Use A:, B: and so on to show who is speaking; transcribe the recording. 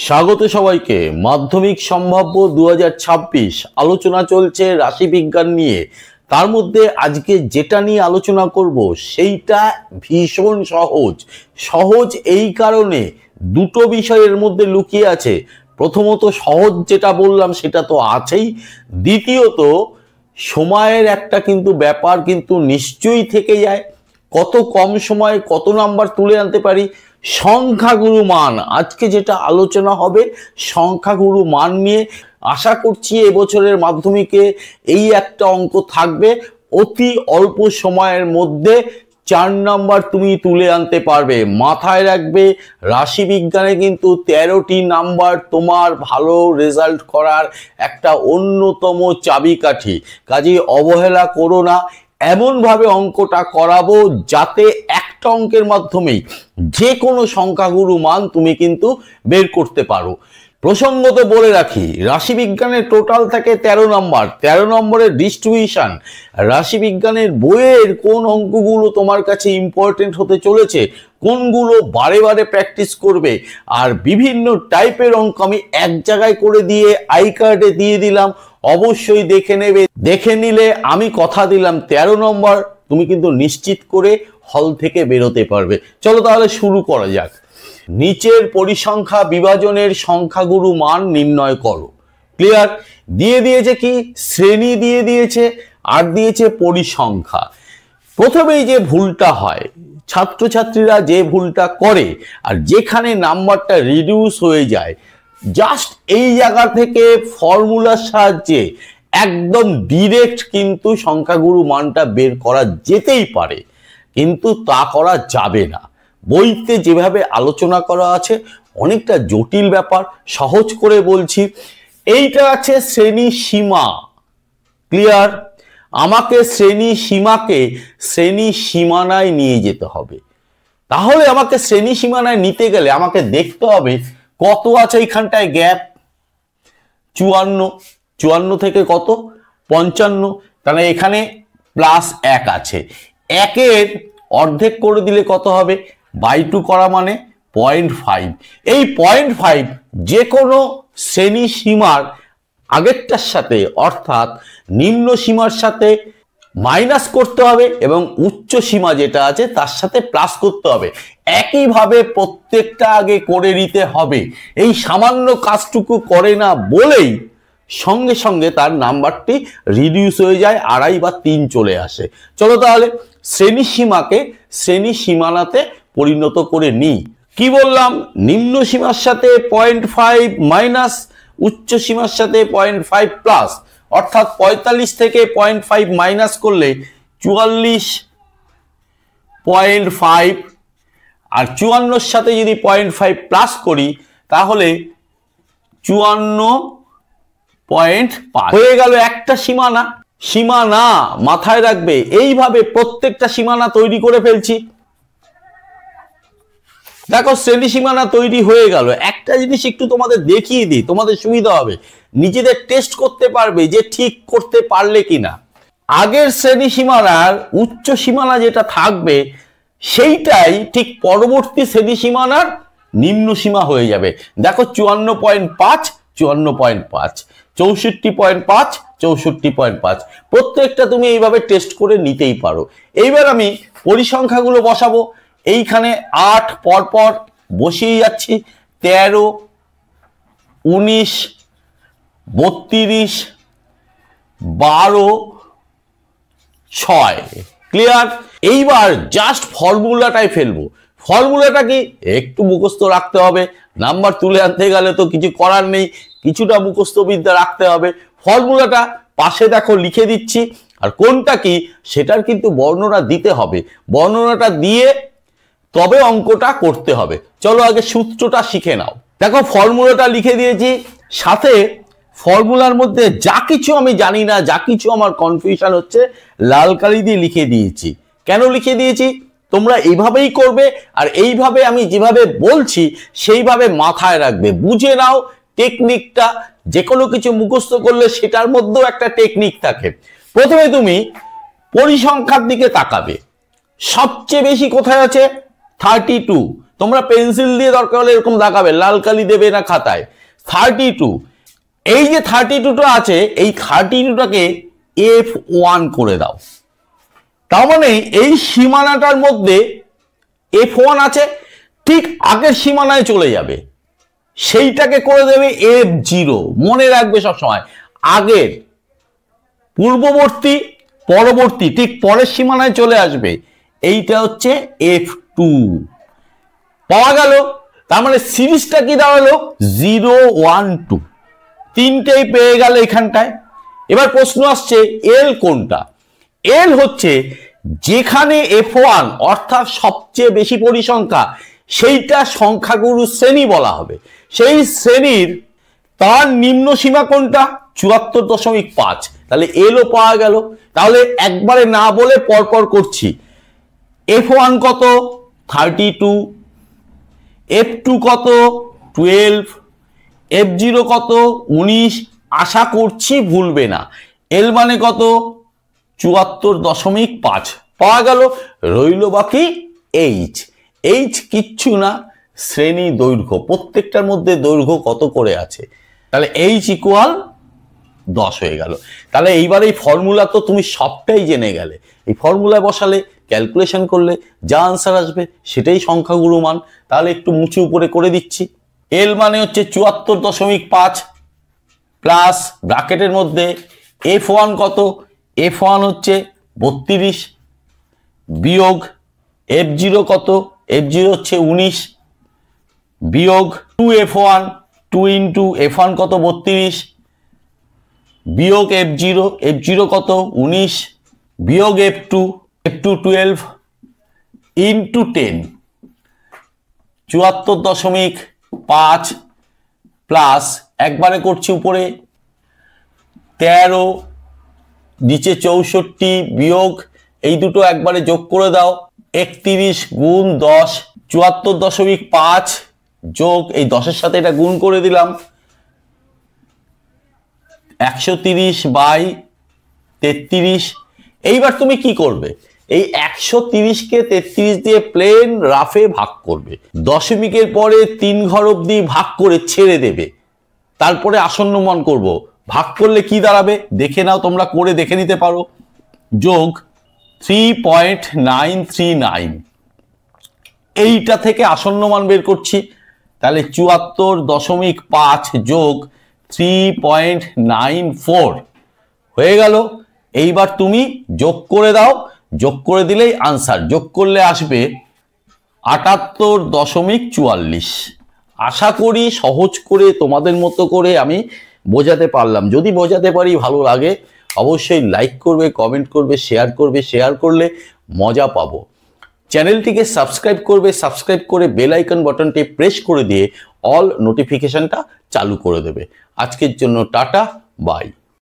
A: স্বাগত সবাইকে। মাধ্যমিক সম্ভাব্য 2026 আলোচনা চলছে রাশিবিজ্ঞান নিয়ে। তার মধ্যে আজকে যেটা নিয়ে আলোচনা করব সেইটা ভীষণ সহজ এই কারণে দুটো বিষয়ের মধ্যে লুকিয়ে আছে। প্রথমত সহজ যেটা বললাম সেটা তো আছেই, দ্বিতীয়ত সময়ের একটা কিন্তু ব্যাপার কিন্তু নিশ্চয়ই থেকে যায়। কত কম সময়ে কত নাম্বার তুলে আনতে পারি। সংখ্যাগুরু মান আজকে যেটা আলোচনা হবে, সংখ্যাগুরু মান নিয়ে। আশা করছি এবছরের মাধ্যমিকে এই একটা অঙ্ক থাকবে, অতি অল্প সময়ের মধ্যে 4 নাম্বার তুমি তুলে আনতে পারবে। মাথায় রাখবে, রাশিবিজ্ঞানে কিন্তু 13টি নাম্বার তোমার ভালো রেজাল্ট করার একটা অন্যতম চাবিকাঠি। কাজেই অবহেলা করো না। এমনভাবে অঙ্কটা করাবো যাতে একটা অঙ্কের মাধ্যমেই যে কোনো সংখ্যাগুরু মান তুমি কিন্তু বের করতে পারো। প্রসঙ্গত বলে রাখি, রাশিবিজ্ঞানের টোটাল থাকে 13 নম্বর। 13 নম্বরের ডিস্ট্রিবিউশন। রাশিবিজ্ঞানের বইয়ের কোন অঙ্কগুলো তোমার কাছে ইম্পর্টেন্ট হতে চলেছে, কোনগুলো বারে বারে প্র্যাকটিস করবে, আর বিভিন্ন টাইপের অঙ্ক আমি এক জায়গায় করে দিয়ে আই কার্ডে দিয়ে দিলাম। অবশ্যই দেখে নেবে। দেখে নিলে আমি কথা দিলাম 13 নম্বর তুমি কিন্তু নিশ্চিত করে হল থেকে বেরোতে পারবে। চলো তাহলে শুরু করা যাক। নিচের পরিসংখ্যা বিভাজনের সংখ্যাগুরু মান নির্ণয় করো। ক্লিয়ার? দিয়ে দিয়েছে কি? শ্রেণী দিয়ে দিয়েছে আর দিয়েছে পরিসংখ্যা। প্রথমেই যে ভুলটা হয়, ছাত্রছাত্রীরা যে ভুলটা করে, আর যেখানে নাম্বারটা রিডিউস হয়ে যায়, জাস্ট এই জায়গা থেকে ফর্মুলার সাহায্যে একদম ডিরেক্ট কিন্তু সংখ্যাগুরু মানটা বের করা যেতেই পারে, কিন্তু তা করা যাবে না। বইতে যেভাবে আলোচনা করা আছে অনেকটা জটিল ব্যাপার। সহজ করে বলছি, এইটা আছে শ্রেণী সীমা। ক্লিয়ার? আমাকে শ্রেণী সীমাকে শ্রেণী সীমানায় নিয়ে যেতে হবে। তাহলে আমাকে শ্রেণী সীমানায় নিতে গেলে আমাকে দেখতে হবে কত আছে এইখানটায় গ্যাপ। 54 থেকে কত 55, তাহলে এখানে +1 আছে। 1-এর অর্ধেক করে দিলে কত হবে? /2 করা মানে 0.5। এই 0.5 যে কোনো শ্রেণী সীমার আগেরটার সাথে অর্থাৎ নিম্ন সীমার সাথে মাইনাস করতে হবে এবং উচ্চ সীমা যেটা আছে তার সাথে প্লাস করতে হবে। একইভাবে প্রত্যেকটা আগে করে নিতে হবে। এই সামান্য কাজটুকু করে না বলেই সঙ্গে সঙ্গে তার নাম্বারটি রিডিউস হয়ে যায়, 2.5 বা 3 চলে আসে। চলো তাহলে শ্রেণী সীমাকে শ্রেণী সীমানাতে পরিণত করে নিই। কি বললাম? নিম্ন সীমার সাথে 0.5 মাইনাস উচ্চ সীমার সাথে 0.5 প্লাস, অর্থাৎ 45 থেকে 0.5 মাইনাস করলে 44.5, আর 54 সাথে যদি 0.5 প্লাস করি তাহলে 54.5 হয়ে গেল একটা সীমানা। সীমানা মাথায় রাখবে, এইভাবে প্রত্যেকটা সীমানা তৈরি করে ফেলছি। দেখো শ্রেণী সীমানা তৈরি হয়ে গেল। একটা জিনিস একটু তোমাদের দেখিয়ে দিই, তোমাদের সুবিধা হবে, নিজেদের টেস্ট করতে পারবে যে ঠিক করতে পারলে কিনা। আগের শ্রেণী সীমানার উচ্চ সীমানা যেটা থাকবে সেইটাই ঠিক পরবর্তী শ্রেণী সীমানার নিম্ন সীমা হয়ে যাবে। দেখো 54.5, 54.5, 64.5, 64.5, প্রত্যেকটা তুমি এইভাবে টেস্ট করে নিতেই পারো। এইবার আমি পরিসংখ্যাগুলো বসাবো। এইখানে 8 পরপর বসিয়ে যাচ্ছি। 13, 19, 32, 12, 6। ক্লিয়ার? এইবার জাস্ট ফর্মুলাটাই ফেলবো। ফর্মুলাটা কি? একটু মুখস্থ রাখতে হবে। নাম্বার তুলে আনতে গেলে তো কিছু করার নেই, কিছুটা মুখস্থ বিদ্যা রাখতে হবে। ফর্মুলাটা পাশে দেখো লিখে দিচ্ছি, আর কোনটা কি সেটার কিন্তু বর্ণনা দিতে হবে। বর্ণনাটা দিয়ে তবে অঙ্কটা করতে হবে। চলো আগে সূত্রটা শিখে নাও। দেখো ফর্মুলাটা লিখে দিয়েছি, সাথে ফর্মুলার মধ্যে যা কিছু আমি জানি না, যা কিছু আমার কনফিউশন হচ্ছে, লাল কালি দিয়ে লিখে দিয়েছি। কেন লিখে দিয়েছি? তোমরা এইভাবেই করবে, আর এইভাবে আমি যেভাবে বলছি সেইভাবে মাথায় রাখবে। বুঝে নাও টেকনিকটা। যে কোনো কিছু মুখস্থ করলে সেটার মধ্যেও একটা টেকনিক থাকে। প্রথমে তুমি পরিসংখ্যার দিকে তাকাবে। সবচেয়ে বেশি কোথায় আছে? 32। তোমরা পেন্সিল দিয়ে দরকার হলে এরকম দেখাবে, লাল কালি দেবে না খাতায়। 32, এই যে 32টা আছে, এই 32টাকে F1 করে দাও। তার মানে এই সীমানাটার মধ্যে F1 আছে, ঠিক আগের সীমানায় চলে যাবে, সেইটাকে করে দেবে F0। মনে রাখবে সবসময় আগের, পূর্ববর্তী, পরবর্তী, ঠিক পরের সীমানায় চলে আসবে, এইটা হচ্ছে F2। পাওয়া গেল। তার মানে সিরিজটা কি দাঁড়ালো 0, 1, 2, তিনটেই পেয়ে গেল এখানটায়। এবার প্রশ্ন আসছে এল কোনটা? এল হচ্ছে যেখানে F1 অর্থাৎ সবচেয়ে বেশি পরিসংখ্যা, সেইটা সংখ্যাগুরু শ্রেণী বলা হবে। সেই শ্রেণীর তার নিম্ন সীমা কোনটা? 74.5। তাহলে এলও পাওয়া গেল। তাহলে একবারে না বলে পরপর করছি। F1 কত? 32, F2 কত? 12, F0 কত? 19। আশা করছি ভুলবে না। এল মানে কত? 74.5 পাওয়া গেল। রইল বাকি এইচ। এইচ কিচ্ছু না, শ্রেণী দৈর্ঘ্য, প্রত্যেকটার মধ্যে দৈর্ঘ্য কত করে আছে। তাহলে এইচ ইকুয়াল 10 হয়ে গেল। তাহলে এইবার এই ফর্মুলা তো তুমি সবটাই জেনে গেলে। এই ফর্মুলায় বসালে, ক্যালকুলেশন করলে যা আনসার আসবে সেটাই সংখ্যাগুরু মান। তাহলে একটু মুছে উপরে করে দিচ্ছি। এল মানে হচ্ছে 74.5 প্লাস ব্র্যাকেটের মধ্যে F1 কত? F1 হচ্ছে 32 বিয়োগ F0 কত? F0 হচ্ছে 19 বিয়োগ 2F1, 2 ইন্টু F1 কত? 32 বিয়োগ F0, F0 কত? 19 বিয়োগ F2, F2 12 ইন্টু 10, 74.5 প্লাস একবারে করছি উপরে 13, নিচে 64 বিয়োগ এই দুটো একবারে যোগ করে দাও 31 গুণ 10, 74.5 যোগ এই 10-এর সাথে এটা গুণ করে দিলাম 130/33। এইবার তুমি কি করবে? এই 130কে 33 দিয়ে প্লেন রাফে ভাগ করবে, দশমিকের পরে 3 ঘর অবধি ভাগ করে ছেড়ে দেবে, তারপরে আসন্ন মান করব। ভাগ করলে কি দাঁড়াবে দেখে নাও, তোমরা করে দেখে নিতে পারো। যোগ 3.939, এইটা থেকে আসন্ন মান বের করছি। তাহলে 74.5 যোগ 3.94 হয়ে গেল। এইবার তুমি যোগ করে দাও, যোগ করে দিলেই আনসার। যোগ করলে আসবে 78.44। আশা করি সহজ করে তোমাদের মতো করে আমি বোঝাতে পারলাম। যদি বোঝাতে পারি ভালো লাগে অবশ্যই লাইক করবে, কমেন্ট করবে, শেয়ার করবে। শেয়ার করলে মজা পাবো। চ্যানেলটিকে সাবস্ক্রাইব করবে, সাবস্ক্রাইব করে বেল আইকন বাটনটি প্রেস করে দিয়ে অল নোটিফিকেশনটা চালু করে দেবে। আজকের জন্য টাটা, বাই।